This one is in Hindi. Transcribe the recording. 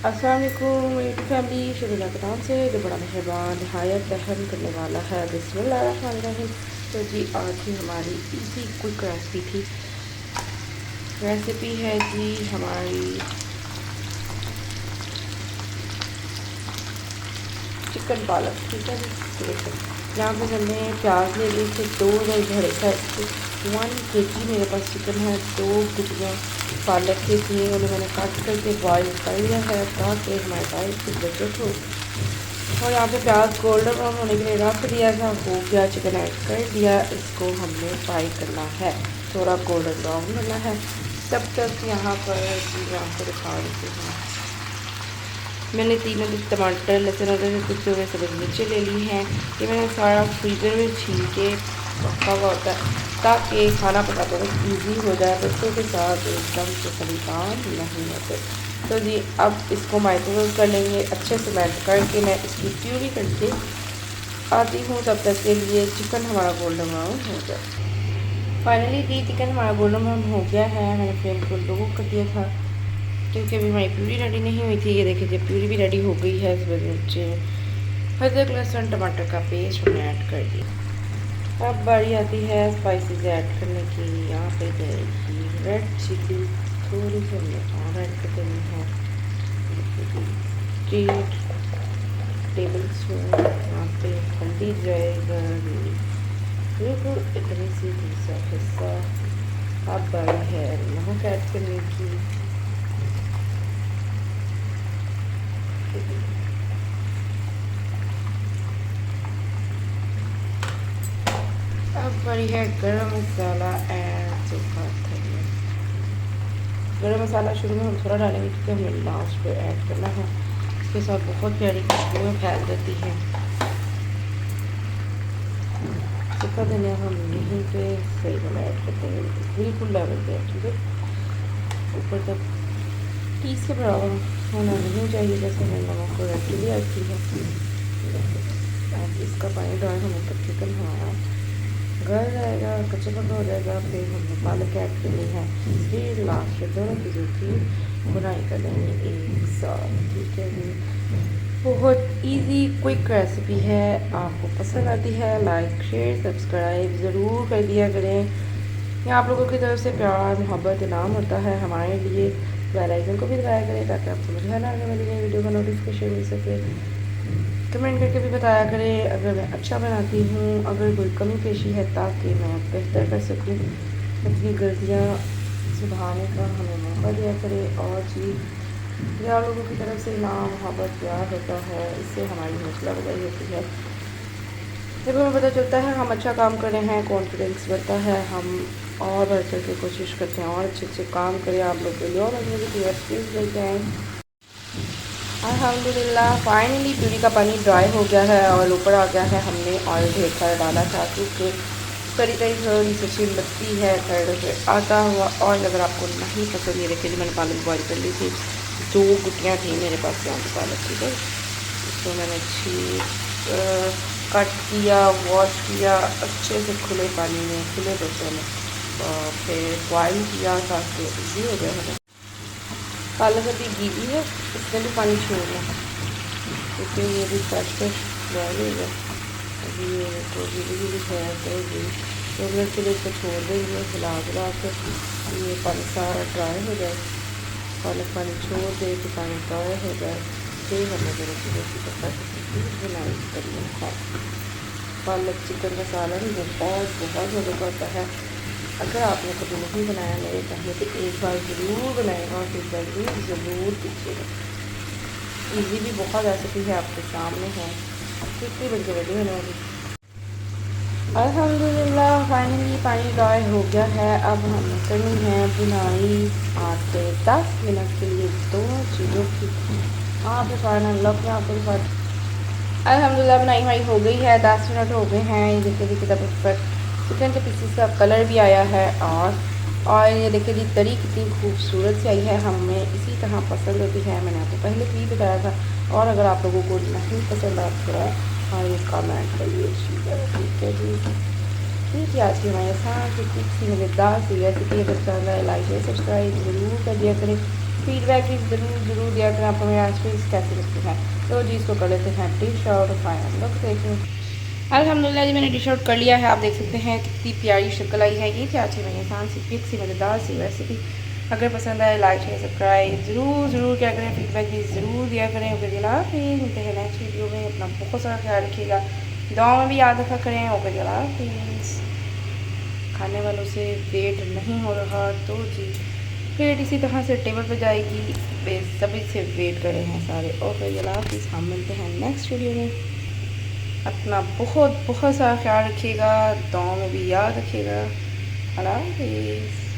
अस्सलाम वालेकुम यूट्यूब फैमिली। शुक्रिया के नाम से जो बड़ा मेहरबान नहायत रहम करने वाला है, बिस्मिल्लाहिर्रहमानिर्रहीम। तो जी आज की हमारी इजी क्विक रेसिपी है जी हमारी चिकन पालक। ठीक है जी, तो देखो यहाँ पे हमने प्याज ले लिए थे, 2 बड़े साइज के 1 kg मेरे पास चिकन है। 2 गुटियाँ पालक के थी, उन्हें मैंने काट करके बॉयल कर लिया है ताकि हमारे पास की बचत हो। और यहाँ पे प्याज गोल्डन ब्राउन होने के लिए रख दिया था, हो गया, चिकन ऐड कर दिया। इसको हमने फ्राई करना है, थोड़ा गोल्डन ब्राउन करना है। तब तक यहाँ पर दिखा देते हैं, मैंने 3 टमाटर, लहसुन अदरक कुछ हुए सब्ज़ मिर्चें ले ली हैं। ये मैंने सारा फ्रीज़र में छील के रखा हुआ होता है ताकि खाना पकाते वक्त ईजी हो जाए, बच्चों के साथ एकदम से परेशान नहीं होते। तो जी अब इसको माइक्रोवेव कर लेंगे, अच्छे से मेल्ट करके मैं इसकी प्यूरी करके आती हूँ। तब तक के लिए चिकन हमारा गोल्डन ब्राउन हो जाए। फाइनली जी चिकन हमारा गोल्डन ब्राउन हो गया है। मैंने फ्लेम को लो कर दिया था क्योंकि अभी हमारी प्यूरी रेडी नहीं हुई थी। ये देखिए प्यूरी भी रेडी हो गई है। इसमें मिर्ची, अदरक, लहसुन, टमाटर का पेस्ट हमने ऐड कर दिया। अब बारी आती है स्पाइसेस ऐड करने की। यहाँ पे जाएगी रेड चिली, थोड़ी सी हमने और ऐड कर देनी है, 3 टेबल स्पून। यहाँ पे हल्दी जाएगा बिल्कुल इतनी सी सा हिस्सा। अब बारी है नमक ऐड करने की। अब बारी है गरम मसाला एंड सूखा धनिया। गरम मसाला शुरू में हम थोड़ा डालेंगे क्योंकि हमें लास्ट पे ऐड करना है। इसके साथ बहुत प्यारी खुशबुएं फैल जाती हैं। सूखा धनिया हम यहीं पे सही वाला ऐड करते हैं, बिल्कुल लेवल पे। ठीक है, ऊपर तक पीस के बराबर होना नहीं चाहिए, जैसे मैंने नमक को ऐड किया अच्छी है। अब इसका पानी डाल होने तक चिकन हमारा गल जाएगा, कच्चा पक्का हो जाएगा। फिर हमने पालक ऐड करनी है, फिर लास्ट में दोनों चीज़ों की बुनाई कर लेंगे एक साथ। ठीक है जी, बहुत इजी क्विक रेसिपी है। आपको पसंद आती है लाइक शेयर सब्सक्राइब ज़रूर कर दिया करें। या आप लोगों की तरफ से प्यार मोहब्बत इनाम होता है हमारे लिए। बेल आइकन को भी दबाया करें ताकि आपको मुझे हर आने वाली नई वीडियो का नोटिफिकेशन मिल सके। कमेंट करके भी बताया करें अगर मैं अच्छा बनाती हूँ, अगर कोई कमी पेशी है, ताकि मैं बेहतर कर सकूँ। अपनी गलतियाँ सुधारने का हमें मौका दिया करें। और जी आप लोगों की तरफ से इनाम मोहब्बत प्यार होता है, इससे हमारी हौसला अफजाई होती है। जब हमें पता चलता है हम अच्छा काम कर रहे हैं, कॉन्फिडेंस बढ़ता है, हम और बढ़ चढ़ के कोशिश करते हैं और अच्छे अच्छे काम करें आप लोग के लिए और अच्छी अच्छी रेसिपीज़ लेके आएँ। अल्हम्दुलिल्लाह फाइनली प्यूरी का पानी ड्राई हो गया है और ऊपर आ गया है। हमने ऑयल ढेर सारा डाला था क्योंकि करी करी थोड़ी सी अच्छी लगती है थोड़ा से आता हुआ ऑयल। अगर आपको नहीं पसंद, ये देखिए मैंने पालक बॉयल कर ली थी, 2 गुटियाँ थी मेरे पास यहाँ पे पालक की। तो इसको मैंने अच्छी कट किया, वॉश किया अच्छे से खुले पानी में, खुले बर्तन में, और फिर बॉयल किया ताकि इजी हो जाए। पालक अभी गीली है, इसमें भी पानी छोड़ना है क्योंकि ये भी फ्रेश बॉयल होगा। अभी ये तो गीली है तो भी 2 मिनट के लिए इसको छोड़ देंगे हिला हिला कर, ये पानी सारा ड्राई हो जाए। पालक पानी छोड़ दे तो पानी ड्राई हो जाए, फिर हमें रोटी बनाई करनी है। पालक चिकन का सालन बहुत बहुत मज़े का होता है। अगर आपने कभी नहीं बनाया मेरे कहने तो एक बार ज़रूर बनाएगा और फिर ज़रूर कीजिएगा। ईजी भी बहुत रेसिपी है, आपके सामने है, कितनी बन के रेडी होने वाली। अल्हम्दुलिल्लाह फाइनली पानी ड्राई हो गया है। अब हमें करनी है बुनाई 8 से 10 मिनट के लिए दोनों चीज़ों की। आप फाइनल लग में आपको अल्हम्दुलिल्लाह बुनाई हमारी हो गई है, 10 मिनट हो गए हैं। ये देखिए कितना परफेक्ट चिकन के पीसेस का कलर भी आया है। और ये देखिए जी तरी कितनी खूबसूरत सी आई है, हमें इसी तरह पसंद होती है। मैंने आपको पहले भी बताया था। और अगर आप लोगों को नहीं पसंद आप थोड़ा ये कमेंट करिए। ठीक है जी, ठीक है। आज की हमारे साथ किसी मज़ेदार सी रेसिपी अगर पसंद आए लाइक सब्सक्राइब ज़रूर कर दिया करें। फीडबैक भी ज़रूर दिया करें आपको मेरे आउटफिट्स कैसे लगते हैं। तो जी इसको कर लेते हैं डिश आउट फाइनल लुक देखिए। अल्हम्दुलिल्लाह जी मैंने डिश आउट कर लिया है। आप देख सकते हैं कितनी प्यारी शक्ल आई है। ये थी आज की मेरी आसान सी क्विक सी मज़ेदार सी रेसिपी। अगर पसंद आए लाइक शेयर सब्सक्राइब ज़रूर क्या करें, फीडबैक भी ज़रूर दिया करें। ओके जला फिर मिलते हैं नेक्स्ट वीडियो में। अपना बहुत सारा ख्याल रखिएगा, दुआ में भी याद रखा करें। ओके जला फिर खाने वालों से वेट नहीं हो रहा तो जी प्लेट इसी तरह से टेबल पर जाएगी। बेसब्री से वेट कर रहे हैं सारे। ओके जला फिर हम मिलते हैं नेक्स्ट वीडियो में। अपना बहुत सारा ख्याल रखिएगा, दुआ में भी याद रखिएगा। अल्लाह हाफ़िज़।